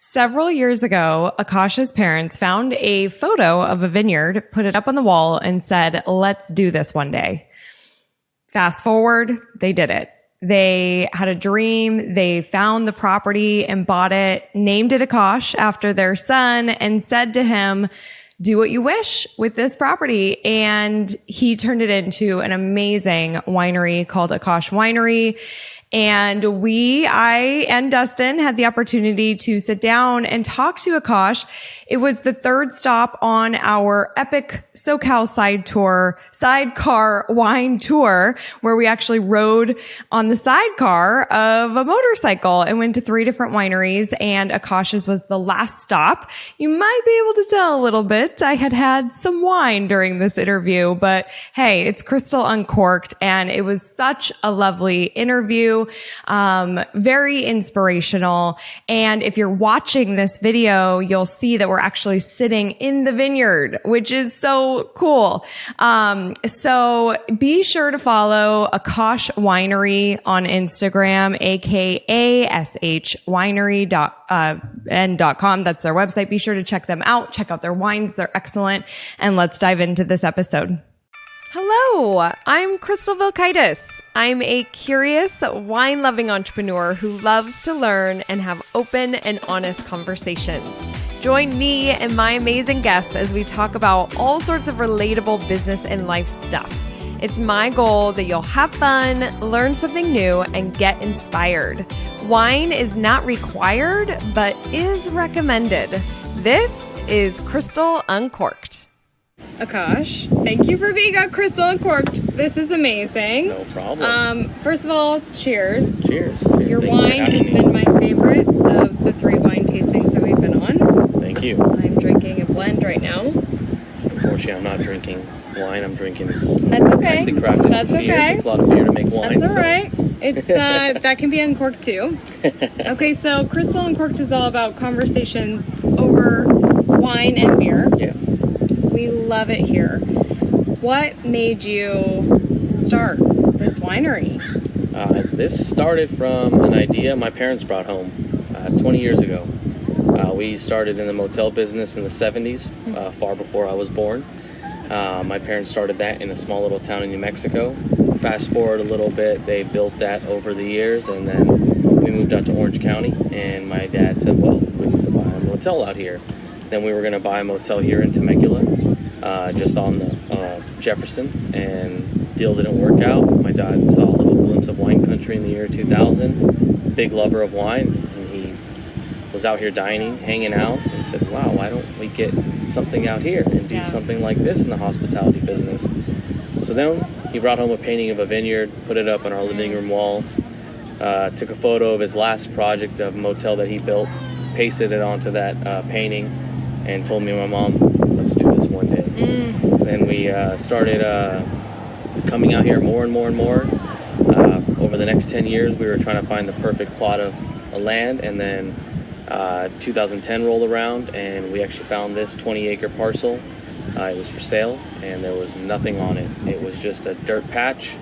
Several years ago, Akash's parents found a photo of a vineyard, put it up on the wall, and said, let's do this one day. Fast forward, they did it. They had a dream. They found the property and bought it, named it Akash after their son, and said to him, do what you wish with this property. And he turned it into an amazing winery called Akash Winery. And I and Dustin had the opportunity to sit down and talk to Akash. It was the third stop on our epic SoCal sidecar wine tour, where we actually rode on the sidecar of a motorcycle and went to 3 different wineries, and Akash's was the last stop. You might be able to tell a little bit. I had some wine during this interview, but hey, it's Crystal Uncorked, and it was such a lovely interview. Very inspirational. And if you're watching this video, you'll see that we're actually sitting in the vineyard, which is so cool. So be sure to follow Akash Winery on Instagram, aka shwinery.com. That's their website. Be sure to check them out. Check out their wines. They're excellent. And let's dive into this episode. Hello, I'm Crystal Vilkaitis. I'm a curious, wine-loving entrepreneur who loves to learn and have open and honest conversations. Join me and my amazing guests as we talk about all sorts of relatable business and life stuff. It's my goal that you'll have fun, learn something new, and get inspired. Wine is not required, but is recommended. This is Crystal Uncorked. Akash, thank you for being on Crystal Uncorked. This is amazing. No problem. First of all, cheers. Cheers. Your wine has been my favorite of the 3 wine tastings that we've been on. Thank you. I'm drinking a blend right now. Unfortunately, I'm not drinking wine. I'm drinking That's okay. nicely crafted That's beer. okay. It takes a lot of beer to make wine. That's all right. It's that can be uncorked too. Okay, so Crystal Uncorked is all about conversations over wine and beer. Yeah. We love it here. What made you start this winery? This started from an idea my parents brought home 20 years ago. We started in the motel business in the 70s, far before I was born. My parents started that in a small little town in New Mexico. Fast forward a little bit, they built that over the years, and then we moved out to Orange County, and my dad said, well, we need to buy a motel out here. Then we were going to buy a motel here in Temecula, just on the Jefferson, and deal didn't work out. My dad saw a little glimpse of wine country in the year 2000, big lover of wine, and he was out here dining, hanging out, and said, wow, why don't we get something out here and do something like this in the hospitality business? So then he brought home a painting of a vineyard, put it up on our living room wall, took a photo of his last project of a motel that he built, pasted it onto that painting, and told me and my mom, let's do this one day. Then we started coming out here more and more and more. Over the next 10 years, we were trying to find the perfect plot of land, and then 2010 rolled around, and we actually found this 20-acre parcel. It was for sale, and there was nothing on it. It was just a dirt patch.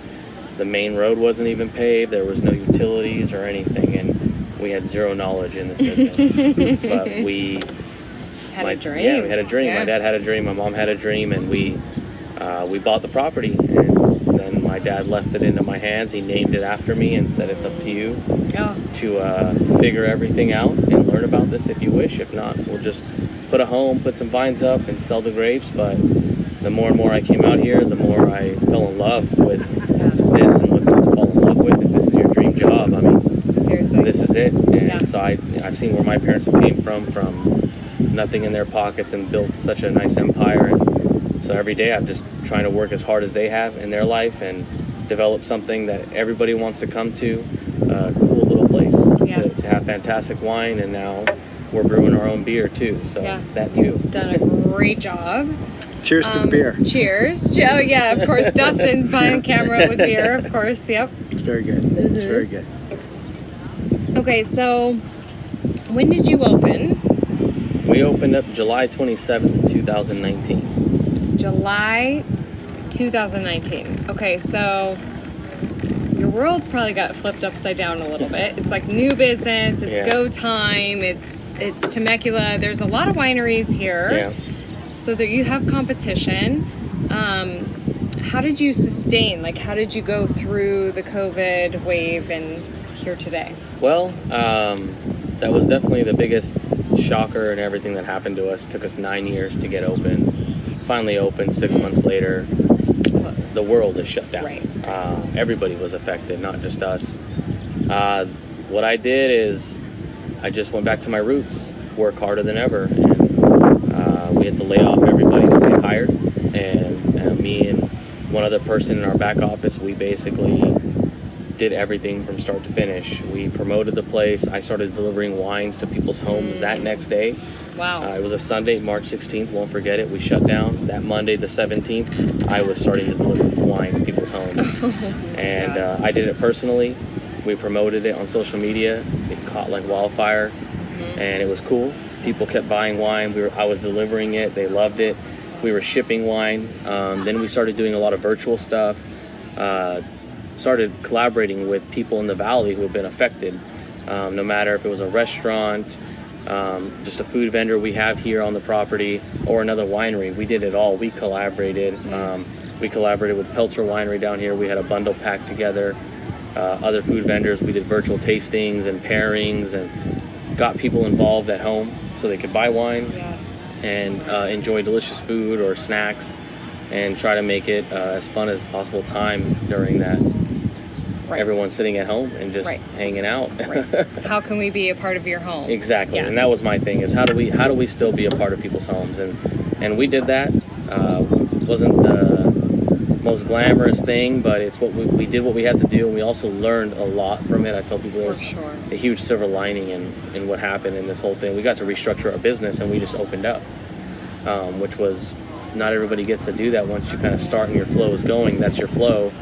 The main road wasn't even paved. There was no utilities or anything, and we had zero knowledge in this business. But we had a dream. Yeah, we had a dream. Yeah. My dad had a dream. My mom had a dream, and we bought the property. And then my dad left it into my hands. He named it after me and said, "It's up to you to figure everything out and learn about this if you wish. If not, we'll just put a home, put some vines up, and sell the grapes." But the more and more I came out here, the more I fell in love with this. And what's not to fall in love with if this is your dream job? I mean, seriously, this is it. And so I've seen where my parents have came from nothing in their pockets, and built such a nice empire. And so every day I'm just trying to work as hard as they have in their life and develop something that everybody wants to come to, a cool little place to have fantastic wine. And now we're brewing our own beer too, so that too. You've done a great job. Cheers to the beer. Cheers. Oh yeah, of course. Dustin's behind camera with beer, of course. Yep. It's very good. It's very good. Okay, so when did you open? We opened up July 27th, 2019. July 2019. Okay, so your world probably got flipped upside down a little bit. It's like new business, it's go time, it's it's Temecula. There's a lot of wineries here. Yeah. So that you have competition. How did you sustain? Like, how did you go through the COVID wave and here today? Well, that was definitely the biggest shocker and everything that happened to us. It took us 9 years to get open. Finally opened 6 months later. Closed. The world is shut down. Right. Everybody was affected, not just us. What I did is I just went back to my roots, work harder than ever. And we had to lay off everybody that we hired. And me and one other person in our back office, we basically did everything from start to finish. We promoted the place. I started delivering wines to people's homes that next day. Wow. It was a Sunday, March 16th, won't forget it. We shut down. That Monday, the 17th, I was starting to deliver wine to people's homes. And I did it personally. We promoted it on social media. It caught like wildfire, and it was cool. People kept buying wine. I was delivering it. They loved it. We were shipping wine. Then we started doing a lot of virtual stuff. Started collaborating with people in the valley who have been affected, no matter if it was a restaurant, just a food vendor we have here on the property, or another winery. We did it all. We collaborated. We collaborated with Peltzer Winery down here. We had a bundle packed together. Other food vendors, we did virtual tastings and pairings and got people involved at home so they could buy wine and enjoy delicious food or snacks and try to make it as fun as possible time during that. Right. Everyone's sitting at home and just hanging out. Right. How can we be a part of your home? Exactly. And that was my thing, is how do we still be a part of people's homes? And we did that. Wasn't the most glamorous thing, but it's what we did what we had to do, and we also learned a lot from it. I tell people there's a huge silver lining in what happened in this whole thing. We got to restructure our business, and we just opened up, which was, not everybody gets to do that. Once you kind of start and your flow is going, that's your flow.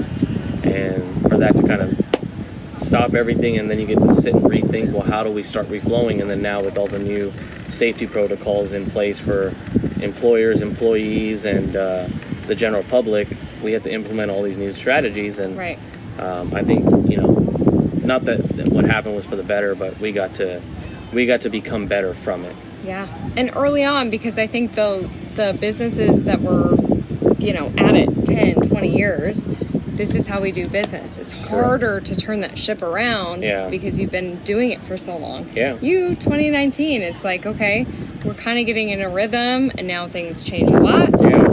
And for that to kind of stop everything, and then you get to sit and rethink, well, how do we start reflowing? And then now with all the new safety protocols in place for employers, employees, and the general public, we had to implement all these new strategies. And I think, not that what happened was for the better, but we got to become better from it. Yeah. And early on, because I think the businesses that were, at it 10, 20 years, this is how we do business. It's harder to turn that ship around because you've been doing it for so long. Yeah. 2019, it's like, okay, we're kind of getting in a rhythm, and now things change a lot. Yeah.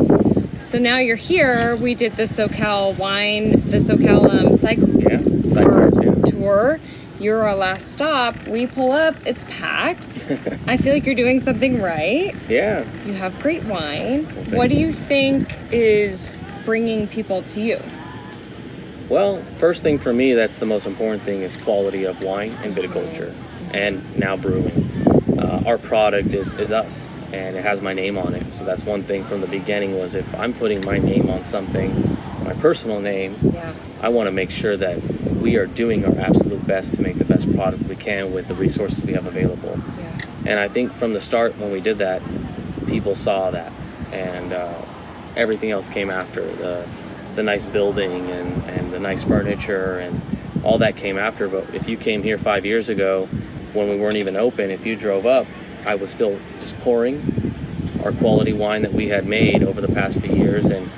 So now you're here. We did the SoCal cycle tour. You're our last stop. We pull up, it's packed. I feel like you're doing something right. Yeah. You have great wine. What do you think is bringing people to you? Well, first thing for me, that's the most important thing, is quality of wine and viticulture, and now brewing. Our product is us, and it has my name on it. So that's one thing from the beginning, was if I'm putting my name on something, my personal name, I want to make sure that we are doing our absolute best to make the best product we can with the resources we have available. Yeah. And I think from the start, when we did that, people saw that, and everything else came after. The nice building and the nice furniture and all that came after. But if you came here 5 years ago when we weren't even open, if you drove up, I was still just pouring our quality wine that we had made over the past few years, and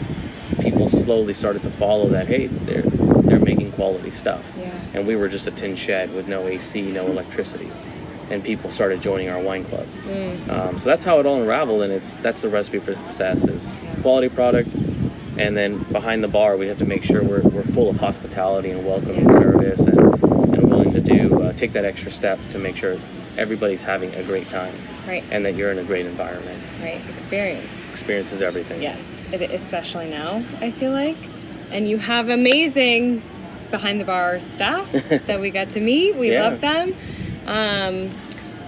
people slowly started to follow that. Hey, they're making quality stuff. Yeah. And we were just a tin shed with no AC, no electricity, and people started joining our wine club. So that's how it all unraveled, and that's the recipe for success, is quality product. And then behind the bar, we have to make sure we're full of hospitality and welcoming service, and willing to take that extra step to make sure everybody's having a great time. Right. And that you're in a great environment. Right. Experience. Experience is everything. Yes. Especially now, I feel like. And you have amazing behind the bar staff that we got to meet. We love them.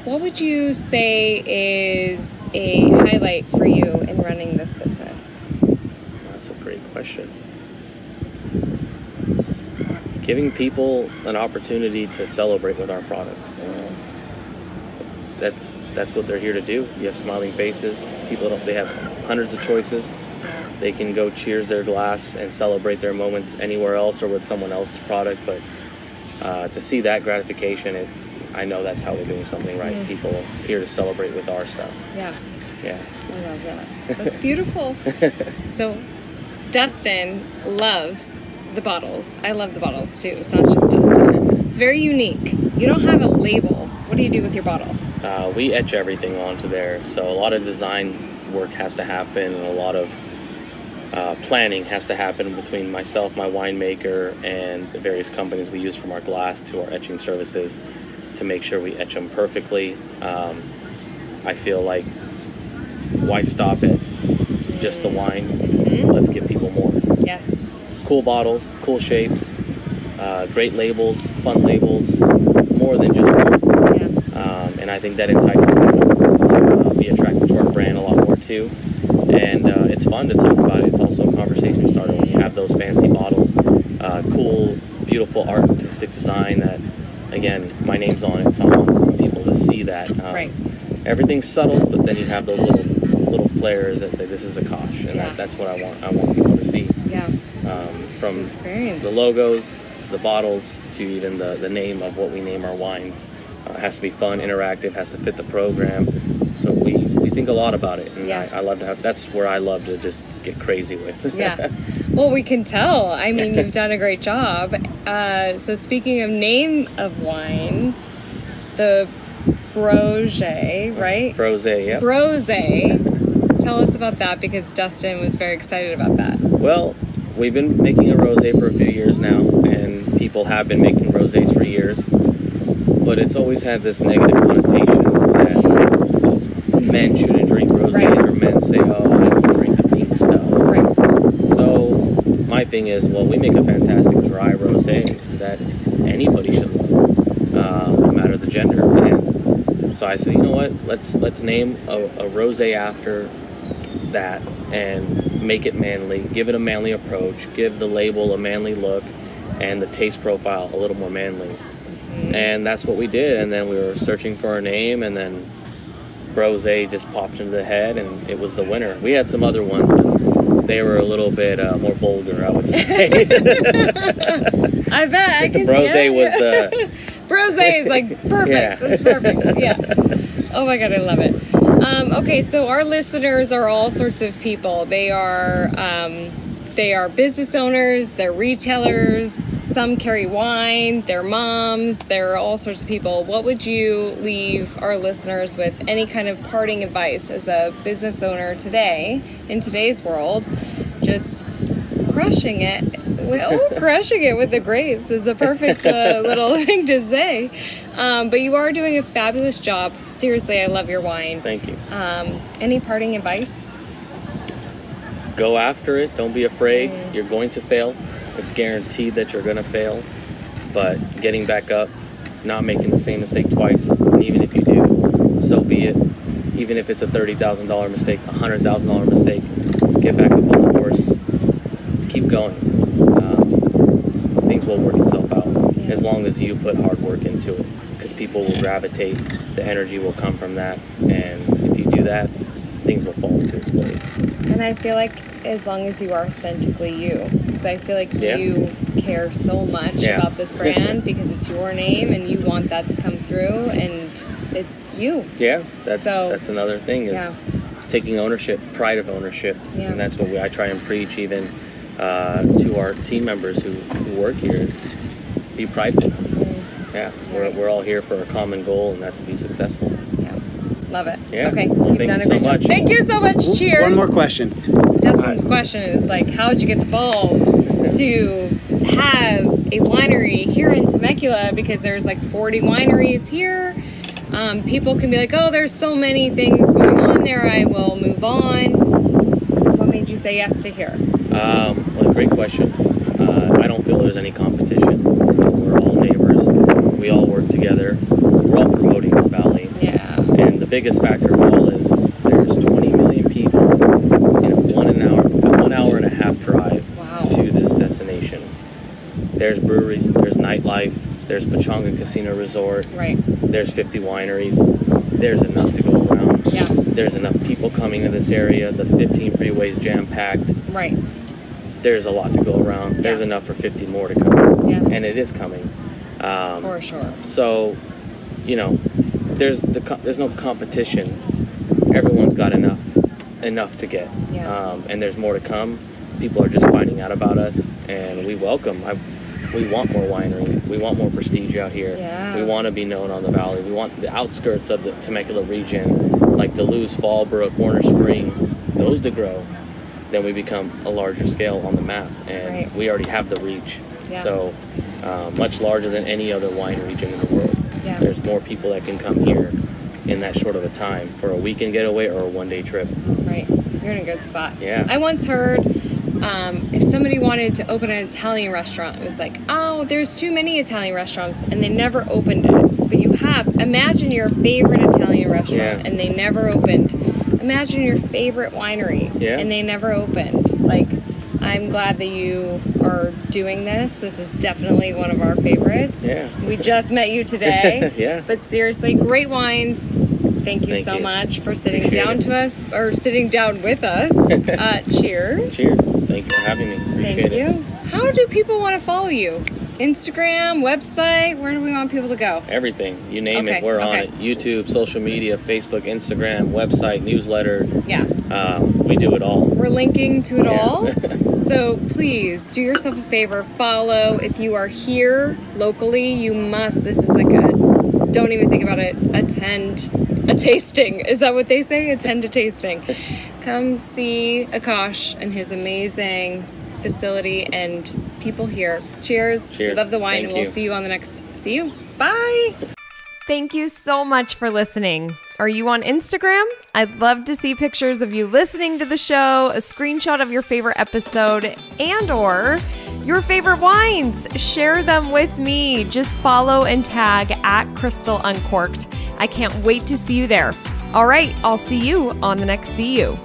What would you say is a highlight for you in running this business? That's a great question. Giving people an opportunity to celebrate with our product. That's what they're here to do. You have smiling faces. They have hundreds of choices. They can go cheers their glass and celebrate their moments anywhere else or with someone else's product, but to see that gratification, I know that's how we're doing something right. People here to celebrate with our stuff. Yeah. Yeah. I love that. That's beautiful. So Dustin loves the bottles. I love the bottles too. It's not just Dustin. It's very unique. You don't have a label. What do you do with your bottle? We etch everything onto there. So a lot of design work has to happen, and a lot of planning has to happen between myself, my winemaker, and the various companies we use from our glass to our etching services to make sure we etch them perfectly. I feel like, why stop at just the wine? Let's give people more. Yes. Cool bottles, cool shapes, great labels, fun labels, more than just one. Yeah. And I think that entices people to be attracted to our brand a lot more too. And it's fun to talk about it. It's also a conversation starter when you have those fancy bottles, cool, beautiful artistic design that, again, my name's on it, so I want people to see that. Right. Everything's subtle, but then you have those little flares that say this is Akash, and that's what I want people to see. Yeah. From Experience. the logos, the bottles, to even the name of what we name our wines. It has to be fun, interactive, has to fit the program. So we think a lot about it, and I love to have. That's where I love to just get crazy with. Yeah. Well, we can tell. I mean, you've done a great job. So speaking of name of wines, the Brose, right? Brose, yeah. Brose. Tell us about that, because Dustin was very excited about that. Well, we've been making a rosé for a few years now, and people have been making rosés for years, but it's always had this negative connotation that men shouldn't drink rosés, or men say, oh, I don't drink the pink stuff. Right. So my thing is, well, we make a fantastic dry rosé that anybody should love, no matter the gender. And so I said, you know what, let's name a rosé after that and make it manly, give it a manly approach, give the label a manly look, and the taste profile a little more manly. And that's what we did. And then we were searching for a name, and then Brose just popped into the head, and it was the winner. We had some other ones, but they were a little bit more vulgar, I would say. I bet. I can Brose see it. was the... Brose is like perfect. Yeah. It's perfect. Yeah. Oh my God, I love it. Okay, so our listeners are all sorts of people. They are business owners, they're retailers, some carry wine, they're moms, they're all sorts of people. What would you leave our listeners with, any kind of parting advice as a business owner today, in today's world? Just crushing it. Crushing it with the grapes is a perfect little thing to say. But you are doing a fabulous job. Seriously, I love your wine. Thank you. Any parting advice? Go after it. Don't be afraid. You're going to fail. It's guaranteed that you're going to fail. But getting back up, not making the same mistake twice, and even if you do, so be it. Even if it's a $30,000 mistake, a $100,000 mistake, get back up on the horse. Keep going. Things will work itself out as long as you put hard work into it, because people will gravitate, the energy will come from that, and if you do that, things will fall into its place. And I feel like as long as you are authentically you, because I feel like you care so much about this brand because it's your name and you want that to come through, and it's you. Yeah, that's another thing is taking ownership, pride of ownership, and that's what I try and preach even to our team members who work here. It's be prideful. We're all here for a common goal, and that's to be successful. Love it. Yeah. Okay. Well, You've thank done you a so great much. job. Thank you so much. Cheers. One more question. Dustin's question is like, how'd you get the balls to have a winery here in Temecula? Because there's like 40 wineries here. People can be like, oh, there's so many things going on there, I will move on. What made you say yes to here? Well, great question. I don't feel there's any competition. We're all neighbors. We all work together. We're all promoting this valley. Yeah. And the biggest factor of all is there's 20 million people in a 1 hour and a half drive to this destination. There's breweries, there's nightlife, there's Pechanga Casino Resort, there's 50 wineries. There's enough to go around. Yeah. There's enough people coming to this area. The 15 freeways jam-packed. Right. There's a lot to go around. There's enough for 50 more to come. Yeah. And it is coming. For sure. So, there's no competition. Everyone's got enough to get, and there's more to come. People are just finding out about us, and we welcome. We want more wineries. We want more prestige out here. Yeah. We want to be known on the valley. We want the outskirts of the Temecula region, like Duluth, Fallbrook, Warner Springs, those to grow. Then we become a larger scale on the map, and we already have the reach. Yeah. So much larger than any other wine region in the world. Yeah. There's more people that can come here in that short of a time for a weekend getaway or a one-day trip. Right. You're in a good spot. Yeah. I once heard if somebody wanted to open an Italian restaurant, it was like, oh, there's too many Italian restaurants, and they never opened it. But you have. Imagine your favorite Italian restaurant, and they never opened. Imagine your favorite winery, and they never opened. Like, I'm glad that you are doing this. This is definitely one of our favorites. Yeah. We just met you today. Yeah. But seriously, great wines. Thank you so much for sitting down with us. Cheers. Cheers. Thank you for having me. Appreciate it. How do people want to follow you? Instagram, website? Where do we want people to go? Everything. You name it, we're on it. YouTube, social media, Facebook, Instagram, website, newsletter. Yeah. We do it all. We're linking to it all. So please do yourself a favor. Follow. If you are here locally, you must. This is like don't even think about it. Attend a tasting. Is that what they say? Attend a tasting. Come see Akash and his amazing facility and people here. Cheers. Cheers. We love the wine, and we'll see you on the next. See you. Bye. Thank you so much for listening. Are you on Instagram? I'd love to see pictures of you listening to the show, a screenshot of your favorite episode, and/or your favorite wines. Share them with me. Just follow and tag @CrystalUncorked. I can't wait to see you there. All right, I'll see you on the next See You.